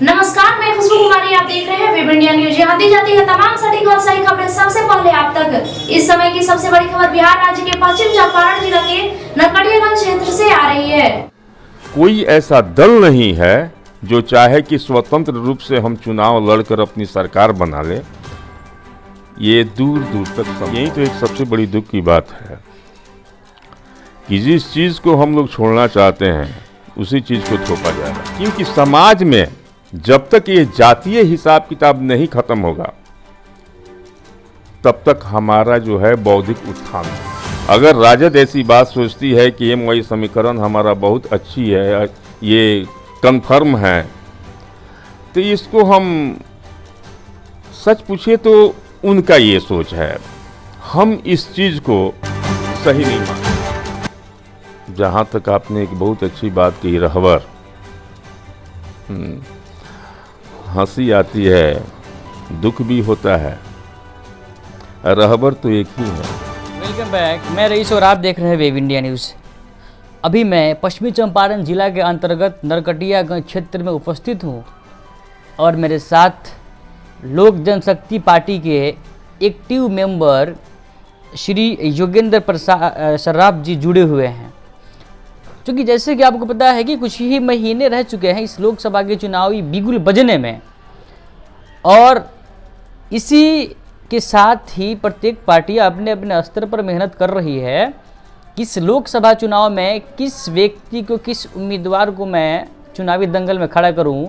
नमस्कार, मैं खुशबू कुमारी। आप देख रहे हैं वेब इंडिया न्यूज। यहाँ दी जाती है तमाम सटीक और सही खबरें सबसे पहले आप तक। इस समय की सबसे बड़ी खबर बिहार राज्य के पश्चिम चंपारण जिला के नरकटियागंज क्षेत्र से आ रही है। कोई ऐसा दल नहीं है जो चाहे कि स्वतंत्र रूप से हम चुनाव लड़कर अपनी सरकार बना ले। ये दूर दूर तक यही तो एक सबसे बड़ी दुख की बात है कि जिस चीज को हम लोग छोड़ना चाहते हैं उसी चीज को थोपा जा रहा है। क्योंकि समाज में जब तक ये जातीय हिसाब किताब नहीं खत्म होगा तब तक हमारा जो है बौद्धिक उत्थान। अगर राजद ऐसी बात सोचती है कि एमवाई समीकरण हमारा बहुत अच्छी है, ये कन्फर्म है, तो इसको हम सच पूछे तो उनका ये सोच है। हम इस चीज को सही नहीं मानते। जहाँ तक आपने एक बहुत अच्छी बात कही, रहबर, हंसी आती है, दुख भी होता है, रहबर तो एक ही है। वेलकम बैक, मैं रईस और आप देख रहे हैं वेब इंडिया न्यूज़। अभी मैं पश्चिमी चंपारण जिला के अंतर्गत नरकटियागंज क्षेत्र में उपस्थित हूँ और मेरे साथ लोक जनशक्ति पार्टी के एक्टिव मेंबर श्री योगेंद्र प्रसाद सर्राफ जी जुड़े हुए हैं। क्योंकि जैसे कि आपको पता है कि कुछ ही महीने रह चुके हैं इस लोकसभा के चुनावी बिगुल बजने में, और इसी के साथ ही प्रत्येक पार्टी अपने अपने स्तर पर मेहनत कर रही है कि इस लोकसभा चुनाव में किस व्यक्ति को, किस उम्मीदवार को मैं चुनावी दंगल में खड़ा करूं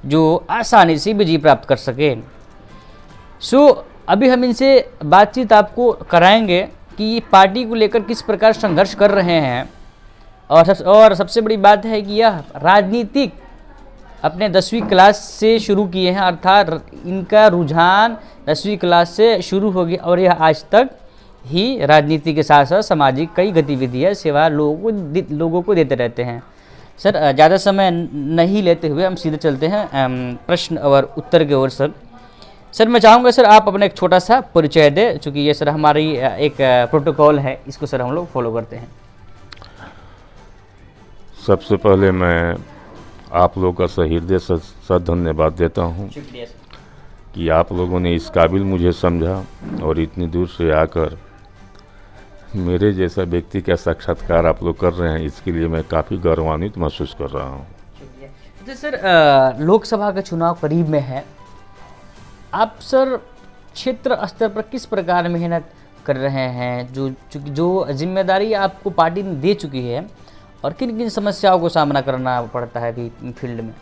जो आसानी से विजय प्राप्त कर सके। अभी हम इनसे बातचीत आपको कराएंगे कि पार्टी को लेकर किस प्रकार संघर्ष कर रहे हैं। और सबसे बड़ी बात है कि यह राजनीतिक अपने 10वीं क्लास से शुरू किए हैं, अर्थात इनका रुझान 10वीं क्लास से शुरू हो गया और यह आज तक ही राजनीति के साथ साथ सामाजिक कई गतिविधियाँ, सेवा लोगों को देते रहते हैं। सर, ज़्यादा समय नहीं लेते हुए हम सीधे चलते हैं प्रश्न और उत्तर की ओर। सर, मैं चाहूँगा सर आप अपना एक छोटा सा परिचय दें, चूँकि ये सर हमारी एक प्रोटोकॉल है, इसको सर हम लोग फॉलो करते हैं। सबसे पहले मैं आप लोगों का सहृदय से धन्यवाद देता हूँ कि आप लोगों ने इस काबिल मुझे समझा और इतनी दूर से आकर मेरे जैसा व्यक्ति का साक्षात्कार आप लोग कर रहे हैं, इसके लिए मैं काफ़ी गौरवान्वित महसूस कर रहा हूँ। तो सर, लोकसभा का चुनाव करीब में है, आप सर क्षेत्र स्तर पर किस प्रकार मेहनत कर रहे हैं, जो जिम्मेदारी आपको पार्टी ने दे चुकी है, और किन किन समस्याओं को सामना करना पड़ता है अभी फील्ड में?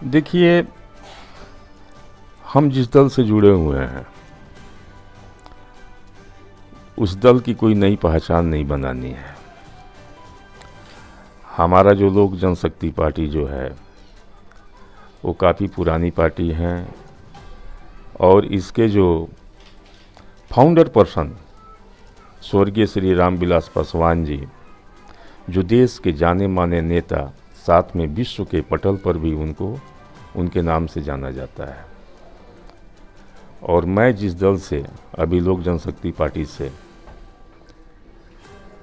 देखिए, हम जिस दल से जुड़े हुए हैं उस दल की कोई नई पहचान नहीं बनानी है। हमारा जो लोक जनशक्ति पार्टी जो है वो काफ़ी पुरानी पार्टी है और इसके जो फाउंडर पर्सन स्वर्गीय श्री रामविलास पासवान जी, जो देश के जाने माने नेता, साथ में विश्व के पटल पर भी उनके नाम से जाना जाता है। और मैं जिस दल से अभी लोक जनशक्ति पार्टी से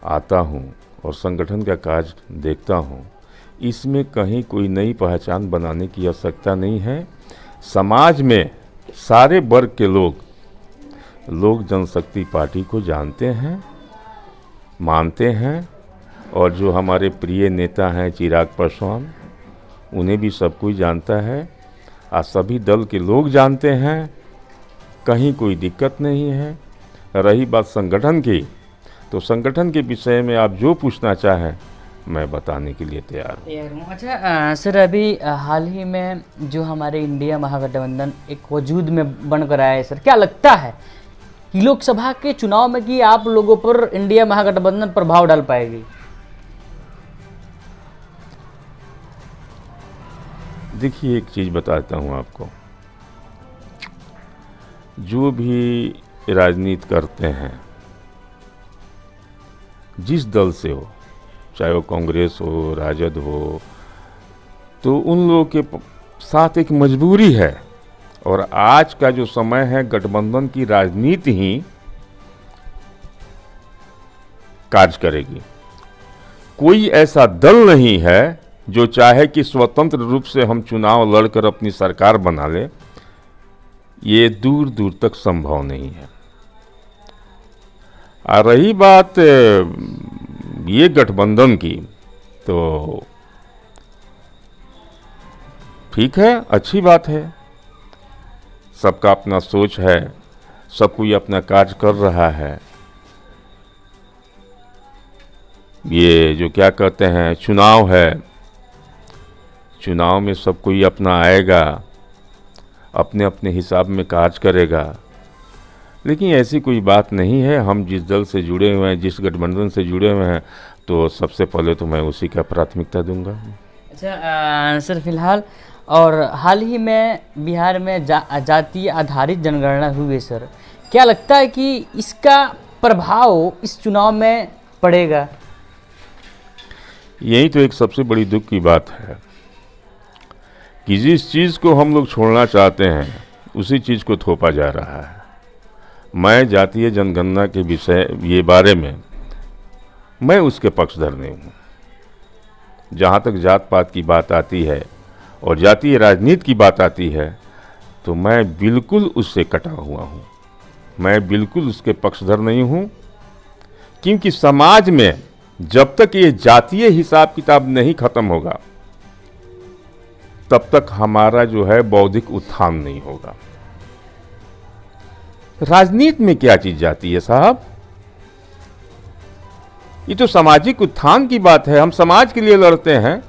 आता हूं और संगठन का कार्य देखता हूं, इसमें कहीं कोई नई पहचान बनाने की आवश्यकता नहीं है। समाज में सारे वर्ग के लोग लोक जनशक्ति पार्टी को जानते हैं, मानते हैं, और जो हमारे प्रिय नेता हैं चिराग पासवान, उन्हें भी सब कोई जानता है और सभी दल के लोग जानते हैं। कहीं कोई दिक्कत नहीं है। रही बात संगठन की, तो संगठन के विषय में आप जो पूछना चाहें मैं बताने के लिए तैयार हूँ। अच्छा सर, अभी हाल ही में जो हमारे इंडिया महागठबंधन एक वजूद में बनकर आया है, सर क्या लगता है कि लोकसभा के चुनाव में कि आप लोगों पर इंडिया महागठबंधन प्रभाव डाल पाएगी? देखिए, एक चीज़ बताता हूँ आपको, जो भी राजनीति करते हैं जिस दल से हो, चाहे वो कांग्रेस हो, राजद हो, तो उन लोगों के साथ एक मजबूरी है। और आज का जो समय है, गठबंधन की राजनीति ही कार्य करेगी। कोई ऐसा दल नहीं है जो चाहे कि स्वतंत्र रूप से हम चुनाव लड़कर अपनी सरकार बना लें, ये दूर दूर तक संभव नहीं है। और रही बात ये गठबंधन की, तो ठीक है, अच्छी बात है, सबका अपना सोच है, सब कोई अपना कार्य कर रहा है। ये जो क्या कहते हैं चुनाव है, चुनाव में सब कोई अपना आएगा, अपने अपने हिसाब में कार्य करेगा। लेकिन ऐसी कोई बात नहीं है। हम जिस दल से जुड़े हुए हैं, जिस गठबंधन से जुड़े हुए हैं, तो सबसे पहले तो मैं उसी का प्राथमिकता दूंगा। अच्छा सर, फिलहाल और हाल ही में बिहार में जातीय आधारित जनगणना हुई है सर, क्या लगता है कि इसका प्रभाव इस चुनाव में पड़ेगा? यही तो एक सबसे बड़ी दुख की बात है कि जिस चीज़ को हम लोग छोड़ना चाहते हैं उसी चीज़ को थोपा जा रहा है। मैं जातीय जनगणना के विषय ये बारे में मैं उसके पक्षधर नहीं हूँ। जहाँ तक जात पात की बात आती है और जातीय राजनीति की बात आती है, तो मैं बिल्कुल उससे कटा हुआ हूँ। मैं बिल्कुल उसके पक्षधर नहीं हूँ, क्योंकि समाज में जब तक ये जातीय हिसाब किताब नहीं खत्म होगा, तब तक हमारा जो है बौद्धिक उत्थान नहीं होगा। राजनीति में क्या चीज जाती है साहब? ये तो सामाजिक उत्थान की बात है। हम समाज के लिए लड़ते हैं,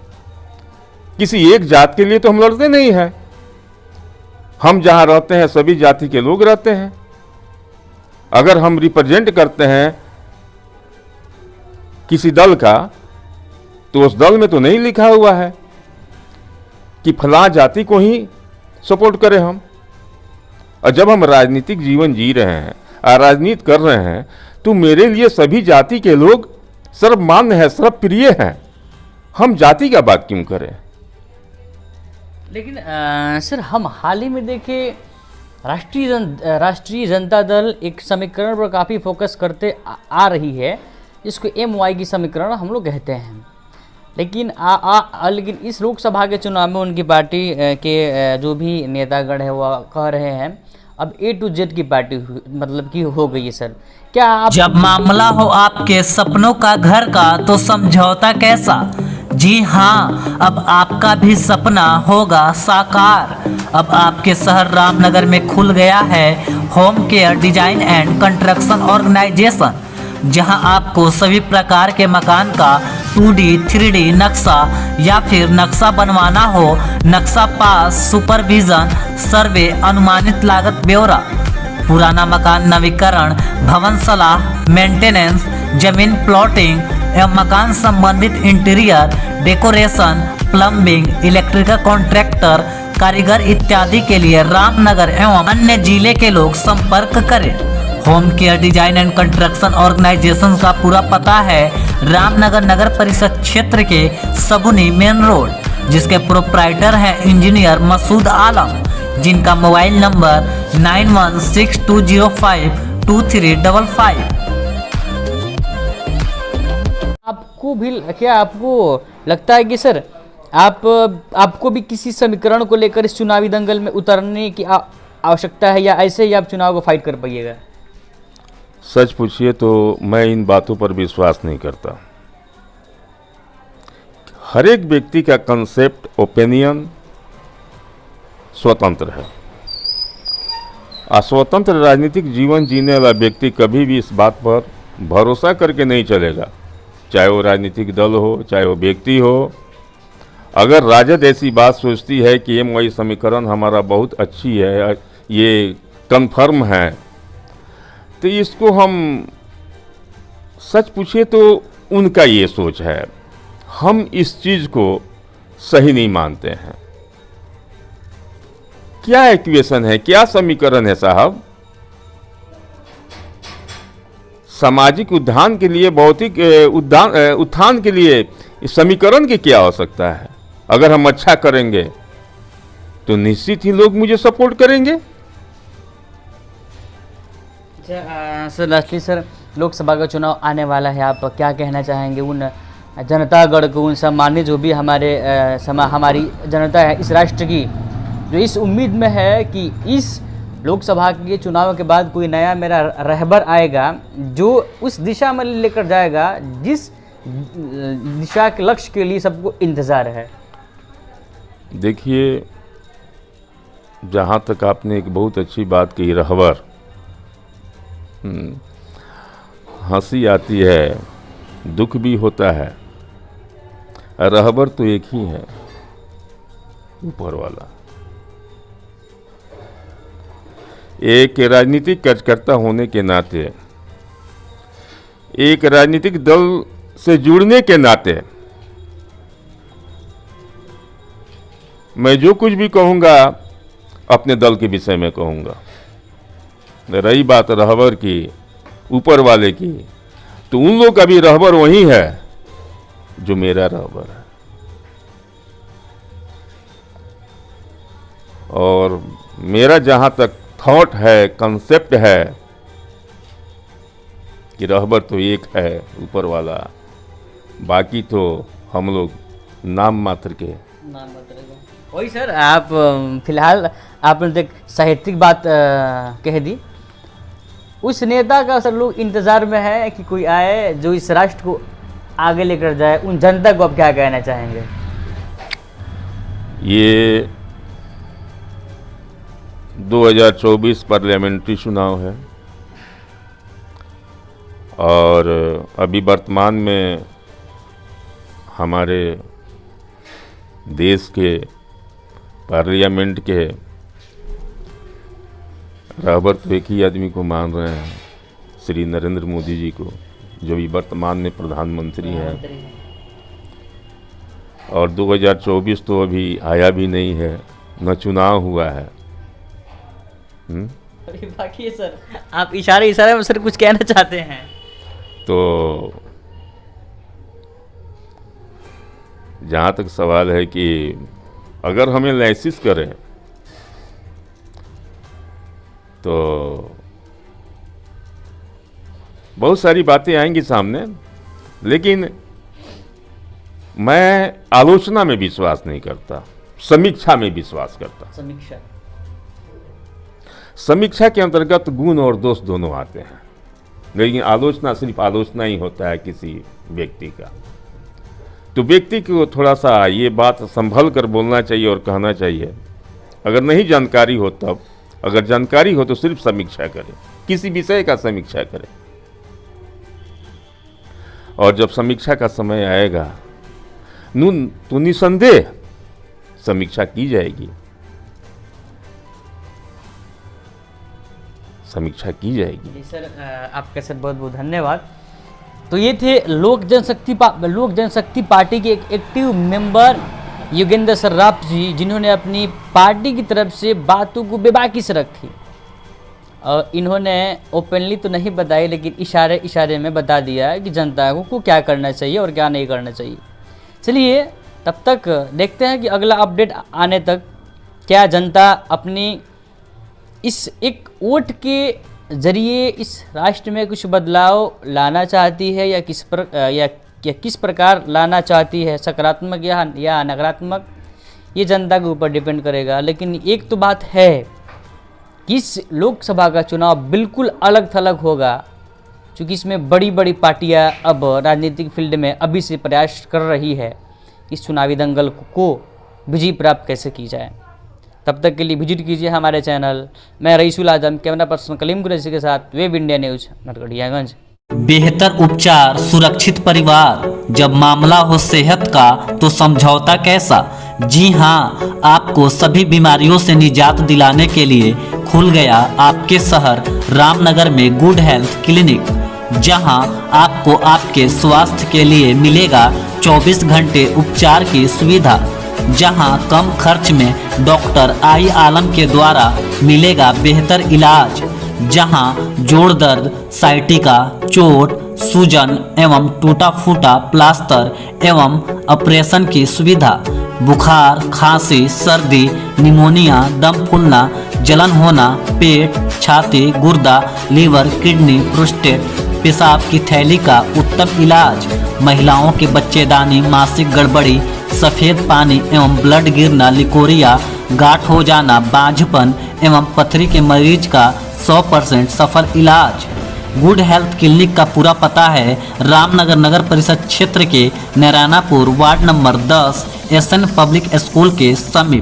किसी एक जात के लिए तो हम लड़ते नहीं हैं। हम जहां रहते हैं सभी जाति के लोग रहते हैं। अगर हम रिप्रेजेंट करते हैं किसी दल का, तो उस दल में तो नहीं लिखा हुआ है कि फलां जाति को ही सपोर्ट करें हम। और जब हम राजनीतिक जीवन जी रहे हैं और राजनीति कर रहे हैं, तो मेरे लिए सभी जाति के लोग सर्वमान्य है, सर्वप्रिय हैं। हम जाति का बात क्यों करें? लेकिन सर, हम हाल ही में देखें राष्ट्रीय जनता दल एक समीकरण पर काफ़ी फोकस करते आ रही है, जिसको MY की समीकरण हम लोग कहते हैं। लेकिन लेकिन इस लोकसभा के चुनाव में उनकी पार्टी के जो भी नेतागण है वो कह रहे हैं अब A to Z की पार्टी मतलब कि हो गई है सर। क्या आप जब मामला हो आपके सपनों का घर का तो समझौता कैसा? जी हाँ, अब आपका भी सपना होगा साकार। अब आपके शहर रामनगर में खुल गया है home care design and construction organisation, जहां आपको सभी प्रकार के मकान का 2D 3D नक्शा या फिर नक्शा बनवाना हो, नक्शा पास, सुपरविजन, सर्वे, अनुमानित लागत ब्यौरा, पुराना मकान नवीकरण, भवन सलाह, मेंटेनेंस, जमीन प्लॉटिंग एवं मकान संबंधित interior decoration, plumbing, electrical contractor, कारीगर इत्यादि के लिए रामनगर एवं अन्य जिले के लोग संपर्क करें। Home care design and construction organisation का पूरा पता है रामनगर नगर परिषद क्षेत्र के सगुनी मेन रोड, जिसके प्रोप्राइटर हैं इंजीनियर मसूद आलम, जिनका मोबाइल नंबर 9162052355। आपको भी क्या आपको लगता है कि सर आपको भी किसी समीकरण को लेकर इस चुनावी दंगल में उतरने की आवश्यकता है, या ऐसे ही आप चुनाव को फाइट कर पाइएगा? सच पूछिए तो मैं इन बातों पर विश्वास नहीं करता। हर एक व्यक्ति का कंसेप्ट, ओपिनियन स्वतंत्र है। अस्वतंत्र राजनीतिक जीवन जीने वाला व्यक्ति कभी भी इस बात पर भरोसा करके नहीं चलेगा, चाहे वो राजनीतिक दल हो, चाहे वो व्यक्ति हो। अगर राजद ऐसी बात सोचती है कि MY समीकरण हमारा बहुत अच्छी है, ये कन्फर्म है, तो इसको हम सच पूछे तो उनका ये सोच है। हम इस चीज को सही नहीं मानते हैं। क्या इक्वेशन है, क्या समीकरण है साहब? सामाजिक उद्यान के लिए, भौतिक उत्थान के लिए इस समीकरण की क्या आवश्यकता है? अगर हम अच्छा करेंगे तो निश्चित ही लोग मुझे सपोर्ट करेंगे। सर लास्टली सर, लोकसभा का चुनाव आने वाला है, आप क्या कहना चाहेंगे उन जनतागण को, उन सम्मानित जो भी हमारी जनता है इस राष्ट्र की, जो इस उम्मीद में है कि इस लोकसभा के चुनाव के बाद कोई नया मेरा रहबर आएगा जो उस दिशा में लेकर जाएगा जिस दिशा के लक्ष्य के लिए सबको इंतज़ार है। देखिए, जहाँ तक आपने एक बहुत अच्छी बात कही, रहबर, हंसी आती है, दुख भी होता है। रहबर तो एक ही है, ऊपर वाला। एक राजनीतिक कार्यकर्ता होने के नाते, एक राजनीतिक दल से जुड़ने के नाते मैं जो कुछ भी कहूँगा अपने दल के विषय में कहूँगा। रही बात रहबर की, ऊपर वाले की, तो उन लोग का भी रहबर वही है जो मेरा रहबर है। और मेरा जहाँ तक थॉट है, कंसेप्ट है कि रहबर तो एक है, ऊपर वाला, बाकी तो हम लोग नाम मात्र के। वही सर, आप फिलहाल आपने एक साहित्यिक बात कह दी। उस नेता का सर लोग इंतज़ार में है कि कोई आए जो इस राष्ट्र को आगे लेकर जाए। उन जनता को आप क्या कहना चाहेंगे? ये 2024 पार्लियामेंट्री चुनाव है और अभी वर्तमान में हमारे देश के पार्लियामेंट के रहबर तो एक ही आदमी को मान रहे हैं, श्री नरेंद्र मोदी जी को, जो भी वर्तमान में प्रधानमंत्री हैं। और 2024 तो अभी आया भी नहीं है, न चुनाव हुआ है। अरे बाकी सर, आप इशारे में सर कुछ कहना चाहते हैं? तो जहाँ तक सवाल है कि अगर हमें लाइसेंस करें तो बहुत सारी बातें आएंगी सामने, लेकिन मैं आलोचना में विश्वास नहीं करता, समीक्षा में विश्वास करता। समीक्षा के अंतर्गत गुण और दोष दोनों आते हैं, लेकिन आलोचना सिर्फ आलोचना ही होता है किसी व्यक्ति का। तो व्यक्ति को थोड़ा सा ये बात संभल कर बोलना चाहिए और कहना चाहिए। अगर नहीं जानकारी हो तब, अगर जानकारी हो तो सिर्फ समीक्षा करें, किसी विषय का समीक्षा करें। और जब समीक्षा का समय आएगा तो निसंदेह समीक्षा की जाएगी, समीक्षा की जाएगी। जी सर, आपका सर बहुत बहुत धन्यवाद। तो ये थे लोक जनशक्ति पार्टी के एक एक्टिव मेंबर योगेंद्र सर्राफ जी, जिन्होंने अपनी पार्टी की तरफ से बातों को बेबाकी से रखी और इन्होंने ओपनली तो नहीं बताई, लेकिन इशारे में बता दिया है कि जनता को क्या करना चाहिए और क्या नहीं करना चाहिए। चलिए, तब तक देखते हैं कि अगला अपडेट आने तक क्या जनता अपनी इस एक वोट के जरिए इस राष्ट्र में कुछ बदलाव लाना चाहती है या किस प्रकार लाना चाहती है, सकारात्मक या नकारात्मक, ये जनता के ऊपर डिपेंड करेगा। लेकिन एक तो बात है कि इस लोकसभा का चुनाव बिल्कुल अलग थलग होगा, क्योंकि इसमें बड़ी बड़ी पार्टियां अब राजनीतिक फील्ड में अभी से प्रयास कर रही है इस चुनावी दंगल को विजय प्राप्त कैसे की जाए। तब तक के लिए विजिट कीजिए हमारे चैनल। मैं रईसुल आजम, कैमरा पर्सन कलीम कुरैशी के साथ वेब इंडिया न्यूज़, नरकटियागंज। बेहतर उपचार, सुरक्षित परिवार। जब मामला हो सेहत का तो समझौता कैसा? जी हाँ, आपको सभी बीमारियों से निजात दिलाने के लिए खुल गया आपके शहर रामनगर में गुड हेल्थ क्लिनिक, जहां आपको आपके स्वास्थ्य के लिए मिलेगा 24 घंटे उपचार की सुविधा, जहां कम खर्च में डॉक्टर आई आलम के द्वारा मिलेगा बेहतर इलाज, जहां जोड़ दर्द, साइटिका, चोट, सूजन एवं टूटा फूटा प्लास्टर एवं ऑपरेशन की सुविधा, बुखार, खांसी, सर्दी, निमोनिया, दम फूलना, जलन होना, पेट, छाती, गुर्दा, लीवर, किडनी, प्रोस्टेट, पेशाब की थैली का उत्तम इलाज, महिलाओं के बच्चेदानी, मासिक गड़बड़ी, सफ़ेद पानी एवं ब्लड गिरना, लिकोरिया, गांठ हो जाना, बांझपन एवं पथरी के मरीज का 100% सफल इलाज। गुड हेल्थ क्लिनिक का पूरा पता है रामनगर नगर परिषद क्षेत्र के Nairanapur ward number 10 SN public school के समीप।